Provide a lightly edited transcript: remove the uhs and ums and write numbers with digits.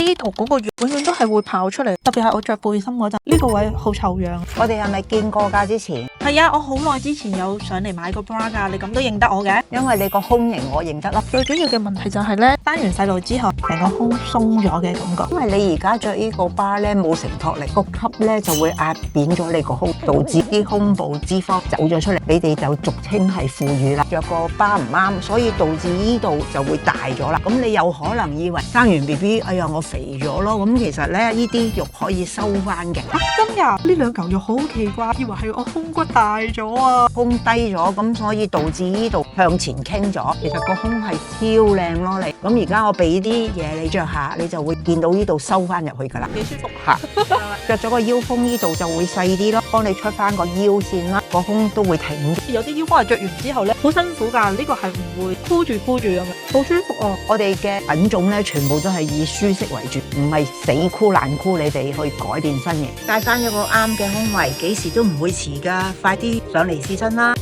呢度嗰個肉永遠都係會跑出嚟，特別係我着背心嗰陣，呢個位好醜樣。我哋係咪見過㗎之前？係啊，我好耐之前有上嚟買個 bra 㗎，你咁都認得我嘅？因為你個胸型我認得咯。最主要嘅問題就係咧，生完細路之後，成個胸鬆咗嘅感覺。因為你而家着呢個 bra 咧冇承托力，個級咧就會壓扁咗你個胸，導致啲胸部脂肪走咗出嚟，你哋就俗稱係副乳啦。着個 bra 唔啱，所以導致呢度就會大咗啦。咁你有可能以為生完 BB， 哎呀我肥咗咯，咁其實咧呢啲肉可以收翻嘅。真㗎？呢兩嚿肉好奇怪，以為係我胸骨大咗啊，胸低咗，咁所以導致呢度向前傾咗。其實個胸係超靚咯，你咁而家我俾啲嘢你着下，你就會見到呢度收翻入去㗎啦，幾舒服嚇。着咗個腰封呢度就會細啲咯，幫你出翻個腰線啦，個胸都會挺啲。有啲腰封係着完之後咧，好辛苦㗎，呢個係唔會箍住咁樣，好舒服啊！我哋嘅品種咧，全部都係以舒適為主，唔係死箍爛箍你哋去改變身形。帶翻一個啱嘅胸圍，幾時都唔會遲㗎，快啲上嚟試身啦！